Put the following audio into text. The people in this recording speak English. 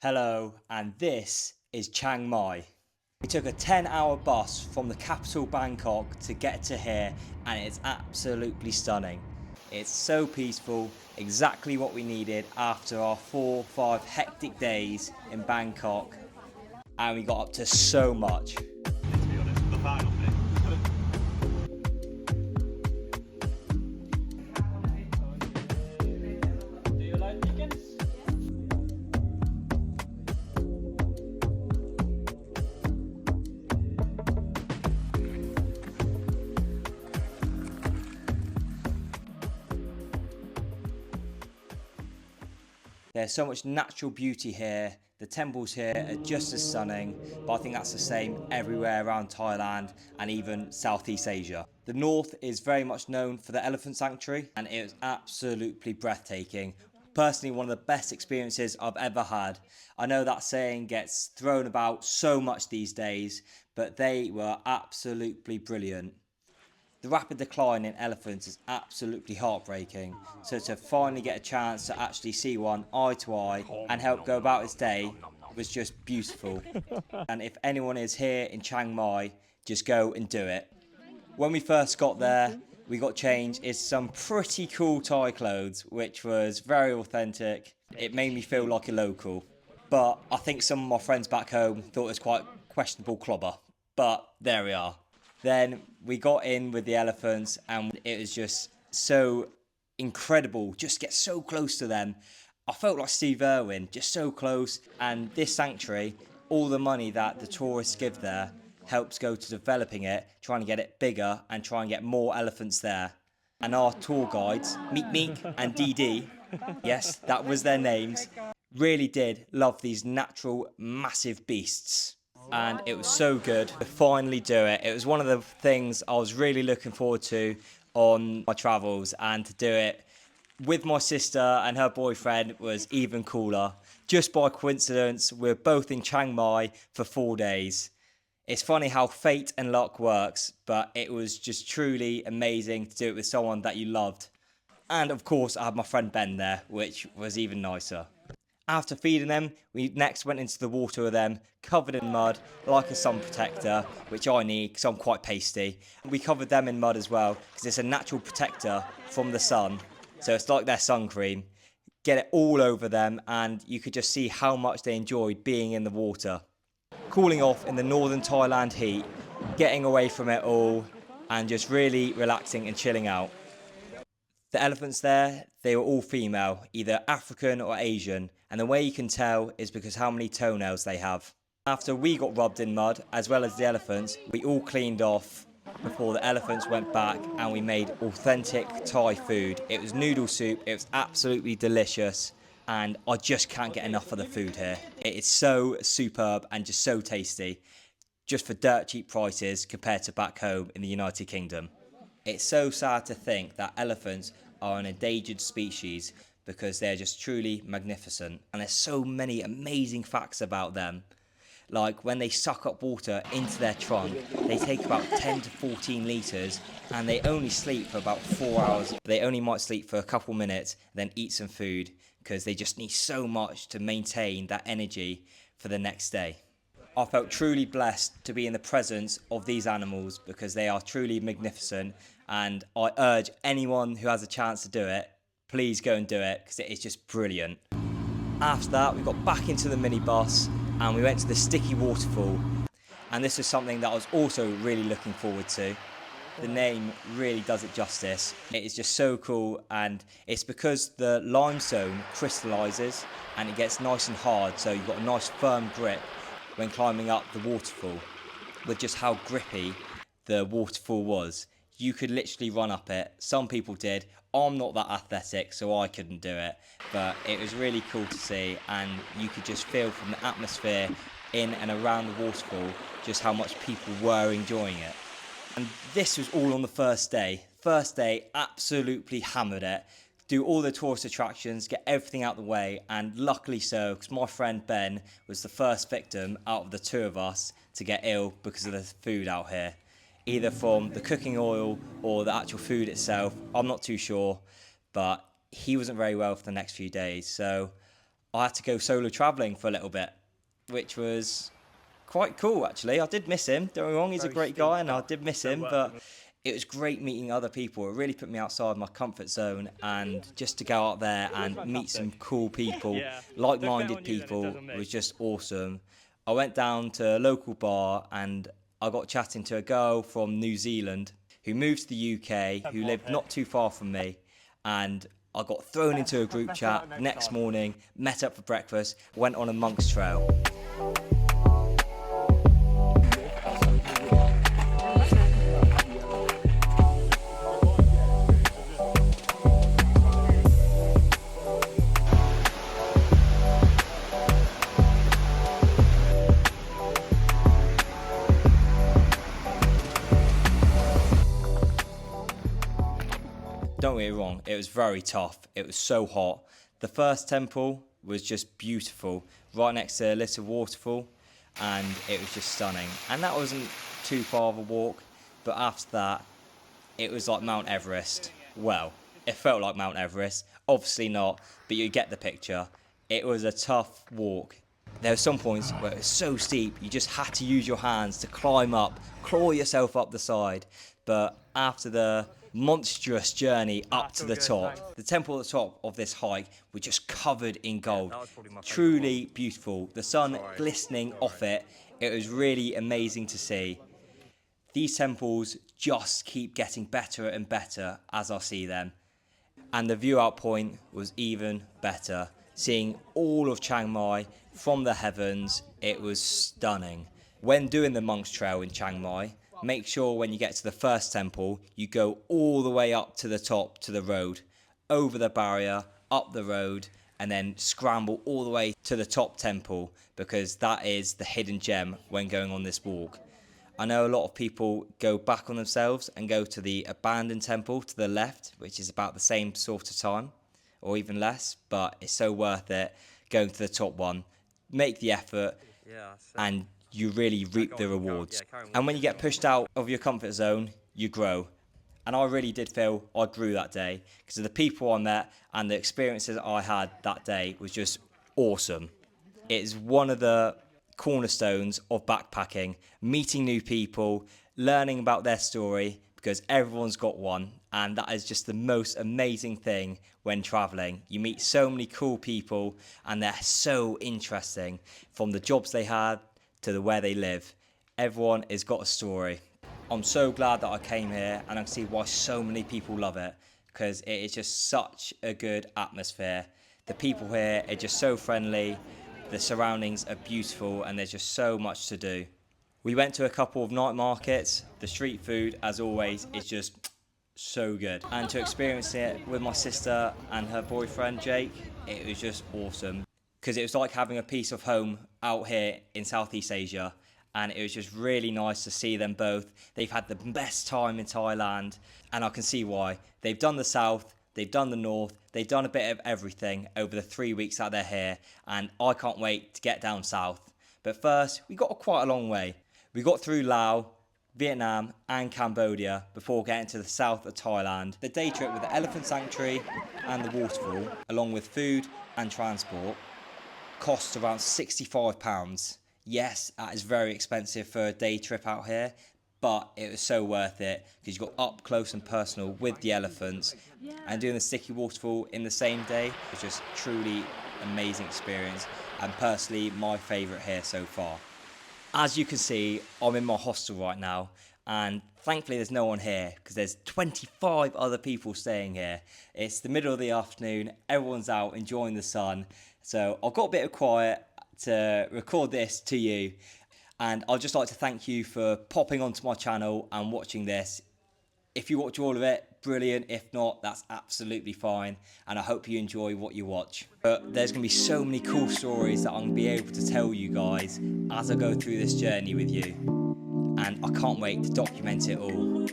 Hello, and this is Chiang Mai. We took a 10-hour bus from the capital Bangkok to get to here, and it's absolutely stunning. It's so peaceful, exactly what we needed after our 4 or 5 hectic days in Bangkok, and we got up to so much. There's so much natural beauty here. The temples here are just as stunning, but I think that's the same everywhere around Thailand and even Southeast Asia. The north is very much known for the elephant sanctuary, and it was absolutely breathtaking. Personally, one of the best experiences I've ever had. I know that saying gets thrown about so much these days, but they were absolutely brilliant. The rapid decline in elephants is absolutely heartbreaking, so to finally get a chance to actually see one eye to eye and help go about its day was just beautiful. And if anyone is here in Chiang Mai, just go and do it. When we first got there, we got changed in some pretty cool Thai clothes, which was very authentic. It made me feel like a local. But I think some of my friends back home thought it was quite questionable clobber. But there we are. Then we got in with the elephants, and it was just so incredible. Just get so close to them. I felt like Steve Irwin, just so close. And this sanctuary, all the money that the tourists give there helps go to developing it, trying to get it bigger and try and get more elephants there. And our tour guides, Meek Meek and Dee Dee, yes, that was their names, really did love these natural, massive beasts. And it was so good to finally do it. It was one of the things I was really looking forward to on my travels, and to do it with my sister and her boyfriend was even cooler. Just by coincidence, we're both in Chiang Mai for 4 days. It's funny how fate and luck works, but it was just truly amazing to do it with someone that you loved. And of course, I had my friend Ben there, which was even nicer. After feeding them, we next went into the water with them, covered in mud, like a sun protector, which I need because I'm quite pasty. We covered them in mud as well, because it's a natural protector from the sun. So it's like their sun cream. Get it all over them, and you could just see how much they enjoyed being in the water. Cooling off in the northern Thailand heat, getting away from it all, and just really relaxing and chilling out. The elephants there, they were all female, either African or Asian, and the way you can tell is because how many toenails they have. After we got rubbed in mud, as well as the elephants, we all cleaned off before the elephants went back, and we made authentic Thai food. It was noodle soup, it was absolutely delicious, and I just can't get enough of the food here. It is so superb and just so tasty, just for dirt cheap prices compared to back home in the United Kingdom. It's so sad to think that elephants are an endangered species because they're just truly magnificent. And there's so many amazing facts about them. Like when they suck up water into their trunk, they take about 10 to 14 litres, and they only sleep for about 4 hours. They only might sleep for a couple minutes, then eat some food, because they just need so much to maintain that energy for the next day. I felt truly blessed to be in the presence of these animals because they are truly magnificent, and I urge anyone who has a chance to do it, please go and do it because it is just brilliant. After that, we got back into the minibus and we went to the sticky waterfall, and this is something that I was also really looking forward to. The name really does it justice. It is just so cool, and it's because the limestone crystallises and it gets nice and hard, so you've got a nice firm grip when climbing up the waterfall. With just how grippy the waterfall was, you could literally run up it. Some people did. I'm not that athletic, so I couldn't do it, but it was really cool to see, and you could just feel from the atmosphere in and around the waterfall just how much people were enjoying it. And this was all on the first day. First day, absolutely hammered it. Do all the tourist attractions, get everything out the way, and luckily so, because my friend Ben was the first victim out of the two of us to get ill because of the food out here. Either from the cooking oil or the actual food itself, I'm not too sure, but he wasn't very well for the next few days. So I had to go solo travelling for a little bit, which was quite cool actually. I did miss him, don't get me wrong, he's a great guy and I did miss him, but it was great meeting other people. It really put me outside my comfort zone, and just to go out there and meet some cool people, like-minded people, was just awesome. I went down to a local bar and I got chatting to a girl from New Zealand who moved to the UK, who lived not too far from me, and I got thrown into a group chat. Next morning, met up for breakfast, went on a monk's trail. Don't get me wrong, it was very tough. It was so hot. The first temple was just beautiful, right next to a little waterfall, and it was just stunning. And that wasn't too far of a walk, but after that, it was like Mount Everest. Well, it felt like Mount Everest. Obviously not, but you get the picture. It was a tough walk. There were some points where it was so steep, you just had to use your hands to climb up, claw yourself up the side. But after the monstrous journey up to the top, the temple at the top of this hike was just covered in gold. Truly beautiful. The sun glistening off it. It was really amazing to see. These temples just keep getting better and better as I see them. And the view out point was even better. Seeing all of Chiang Mai from the heavens, it was stunning. When doing the Monk's Trail in Chiang Mai, make sure when you get to the first temple, you go all the way up to the top to the road, over the barrier, up the road, and then scramble all the way to the top temple, because that is the hidden gem when going on this walk. I know a lot of people go back on themselves and go to the abandoned temple to the left, which is about the same sort of time, or even less, but it's so worth it going to the top one. Make the effort, and you really reap the rewards. And when you get pushed out of your comfort zone, you grow. And I really did feel I grew that day because of the people I met and the experiences I had that day was just awesome. It's one of the cornerstones of backpacking, meeting new people, learning about their story, because everyone's got one, and that is just the most amazing thing when traveling. You meet so many cool people and they're so interesting, from the jobs they had to where they live. Everyone has got a story. I'm so glad that I came here, and I can see why so many people love it, because it is just such a good atmosphere. The people here are just so friendly, the surroundings are beautiful, and there's just so much to do. We went to a couple of night markets. The street food, as always, is just so good. And to experience it with my sister and her boyfriend, Jake, it was just awesome. Because it was like having a piece of home out here in Southeast Asia. And it was just really nice to see them both. They've had the best time in Thailand, and I can see why. They've done the south, they've done the north, they've done a bit of everything over the 3 weeks that they're here, and I can't wait to get down south. But first, we got quite a long way. We got through Laos, Vietnam and Cambodia before getting to the south of Thailand. The day trip with the elephant sanctuary and the waterfall, along with food and transport, costs around £65. Yes, that is very expensive for a day trip out here, but it was so worth it because you got up close and personal with the elephants, and doing the sticky waterfall in the same day was just truly amazing experience, and personally my favourite here so far. As you can see, I'm in my hostel right now, and thankfully there's no one here because there's 25 other people staying here. It's the middle of the afternoon, everyone's out enjoying the sun, so I've got a bit of quiet to record this to you, and I'd just like to thank you for popping onto my channel and watching this. If you watch all of it, brilliant. If not, that's absolutely fine, and I hope you enjoy what you watch. But there's going to be so many cool stories that I'm going to be able to tell you guys as I go through this journey with you, and I can't wait to document it all.